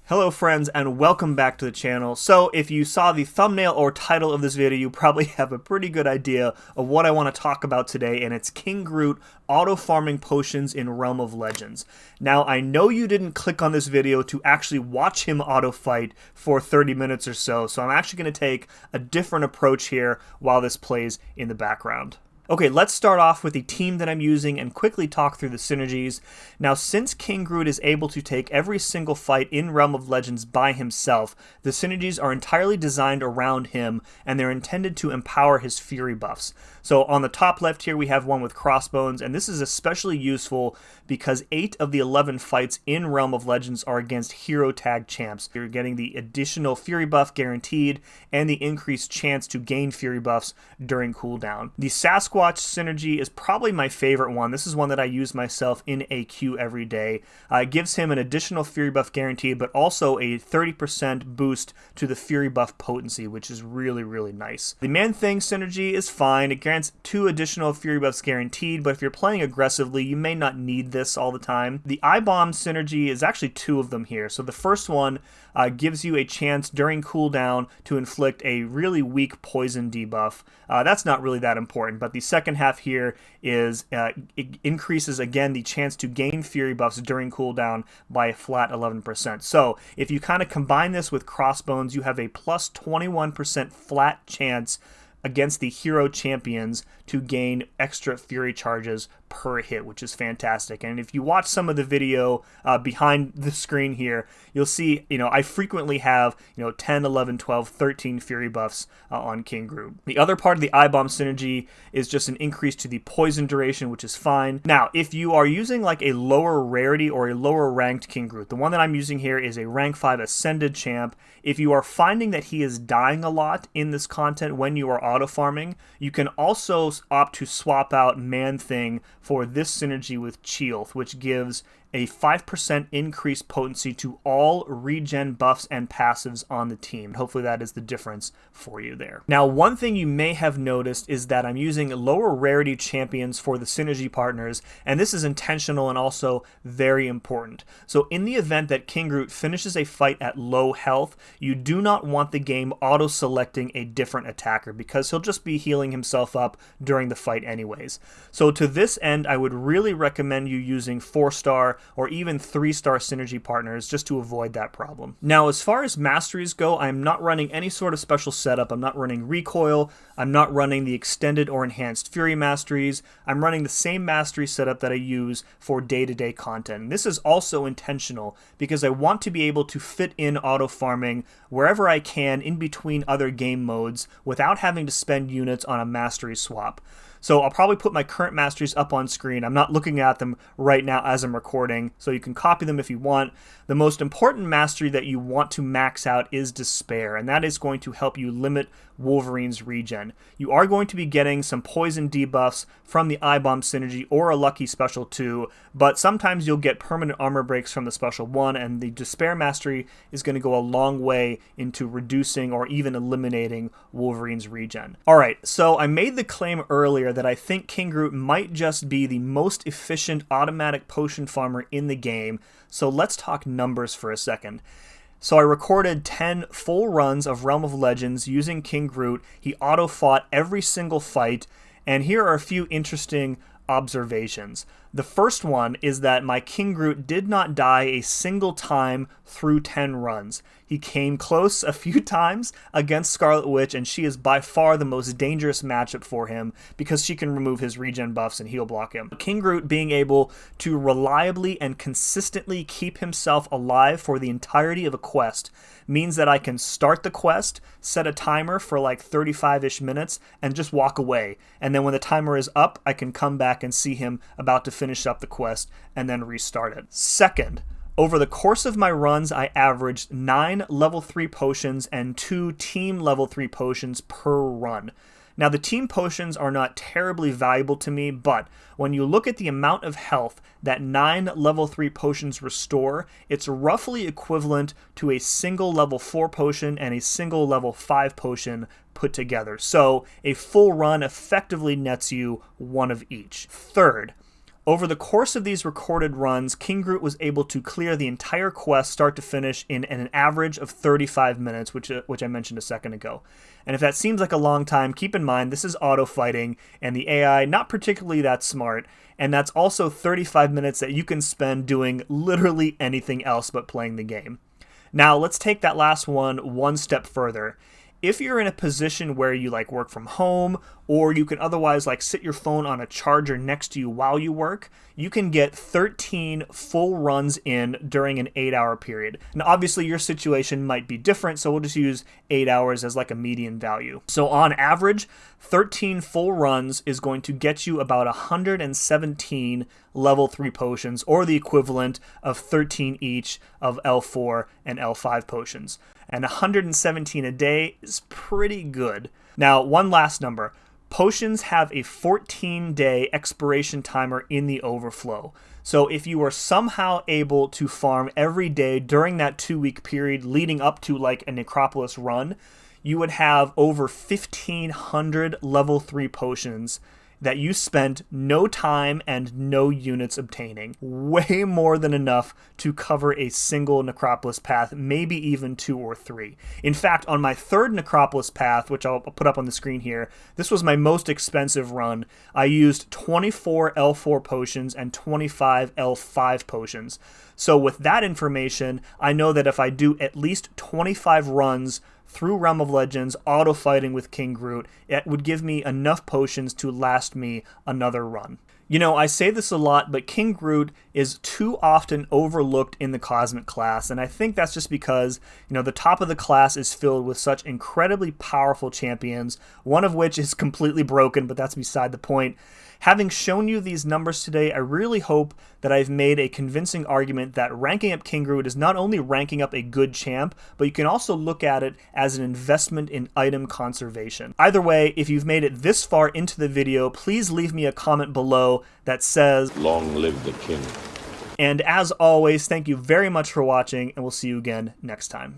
Hello friends and welcome back to the channel. So if you saw the thumbnail or title of this video, you probably have a pretty good idea of what I want to talk about today, and it's King Groot auto-farming potions in Realm of Legends. Now I know you didn't click on this video to actually watch him auto-fight for 30 minutes or so I'm actually going to take a different approach here while this plays in the background. Okay, let's start off with the team that I'm using and quickly talk through the synergies. Now, since King Groot is able to take every single fight in Realm of Legends by himself, the synergies are entirely designed around him, and they're intended to empower his fury buffs. So on the top left here, we have one with crossbones, and this is especially useful because 8 of the 11 fights in Realm of Legends are against hero tag champs. You're getting the additional fury buff guaranteed and the increased chance to gain fury buffs during cooldown. The Sasquatch synergy is probably my favorite one. This is one that I use myself in AQ every day. It gives him an additional fury buff guaranteed, but also a 30% boost to the fury buff potency, which is really nice. The Man-Thing synergy is fine. It grants 2 additional fury buffs guaranteed, but if you're playing aggressively, you may not need this all the time. The I-Bomb synergy is actually 2 of them here. So the first one gives you a chance during cooldown to inflict a really weak poison debuff. That's not really that important, but the second half here is it increases again the chance to gain fury buffs during cooldown by a flat 11%. So if you kind of combine this with crossbones, you have a plus 21% flat chance against the hero champions to gain extra fury charges per hit, which is fantastic. And if you watch some of the video behind the screen here, you'll see, I frequently have, 10, 11, 12, 13 fury buffs on King Groot. The other part of the I-Bomb synergy is just an increase to the poison duration, which is fine. Now, if you are using like a lower rarity or a lower ranked King Groot, the one that I'm using here is a rank 5 ascended champ. If you are finding that he is dying a lot in this content when you are auto farming, you can also opt to swap out Man-Thing for this synergy with Chieelth, which gives a 5% increased potency to all regen buffs and passives on the team. Hopefully that is the difference for you there. Now, one thing you may have noticed is that I'm using lower rarity champions for the synergy partners, and this is intentional and also very important. So in the event that King Groot finishes a fight at low health, you do not want the game auto-selecting a different attacker because he'll just be healing himself up during the fight anyways. So to this end, I would really recommend you using 4-star or even 3-star synergy partners just to avoid that problem. Now, as far as masteries go, I'm not running any sort of special setup. I'm not running recoil. I'm not running the extended or enhanced fury masteries. I'm running the same mastery setup that I use for day-to-day content. And this is also intentional because I want to be able to fit in auto farming wherever I can in between other game modes without having to spend units on a mastery swap. So I'll probably put my current masteries up on screen. I'm not looking at them right now as I'm recording, so you can copy them if you want. The most important mastery that you want to max out is Despair, and that is going to help you limit Wolverine's regen. You are going to be getting some poison debuffs from the I-Bomb synergy or a lucky special 2, but sometimes you'll get permanent armor breaks from the special 1, and the Despair mastery is going to go a long way into reducing or even eliminating Wolverine's regen. Alright, so I made the claim earlier that I think King Groot might just be the most efficient automatic potion farmer in the game, so let's talk numbers for a second. So I recorded 10 full runs of Realm of Legends using King Groot. He auto-fought every single fight, and here are a few interesting observations. The first one is that my King Groot did not die a single time through 10 runs. He came close a few times against Scarlet Witch, and she is by far the most dangerous matchup for him because she can remove his regen buffs and heal block him. King Groot being able to reliably and consistently keep himself alive for the entirety of a quest means that I can start the quest, set a timer for like 35-ish minutes, and just walk away. And then when the timer is up, I can come back and see him about to finish up the quest and then restart it. Second, over the course of my runs, I averaged 9 level 3 potions and 2 team level 3 potions per run. Now, the team potions are not terribly valuable to me, but when you look at the amount of health that 9 level 3 potions restore, it's roughly equivalent to a single level 4 potion and a single level 5 potion put together. So a full run effectively nets you one of each. Third, Over the course of these recorded runs, King Groot was able to clear the entire quest start to finish in an average of 35 minutes, which I mentioned a second ago. And if that seems like a long time, keep in mind this is auto fighting and the AI not particularly that smart, and that's also 35 minutes that you can spend doing literally anything else but playing the game. Now let's take that last one step further. If you're in a position where you like work from home, or you can otherwise like sit your phone on a charger next to you while you work, you can get 13 full runs in during an 8-hour period. Now obviously your situation might be different, so we'll just use 8 hours as like a median value. So on average, 13 full runs is going to get you about 117 level 3 potions, or the equivalent of 13 each of L4 and L5 potions. And 117 a day is pretty good. Now, one last number. Potions have a 14-day expiration timer in the overflow. So if you are somehow able to farm every day during that 2-week period leading up to like a Necropolis run, you would have over 1,500 level 3 potions that you spent no time and no units obtaining. Way more than enough to cover a single Necropolis path, maybe even 2 or 3. In fact, on my 3rd Necropolis path, which I'll put up on the screen here, this was my most expensive run. I used 24 L4 potions and 25 L5 potions. So with that information, I know that if I do at least 25 runs through Realm of Legends, auto-fighting with King Groot, it would give me enough potions to last me another run. You know, I say this a lot, but King Groot is too often overlooked in the Cosmic class, and I think that's just because, you know, the top of the class is filled with such incredibly powerful champions, one of which is completely broken, but that's beside the point. Having shown you these numbers today, I really hope that I've made a convincing argument that ranking up King Groot is not only ranking up a good champ, but you can also look at it as an investment in item conservation. Either way, if you've made it this far into the video, please leave me a comment below that says, "Long live the King." And as always, thank you very much for watching, and we'll see you again next time.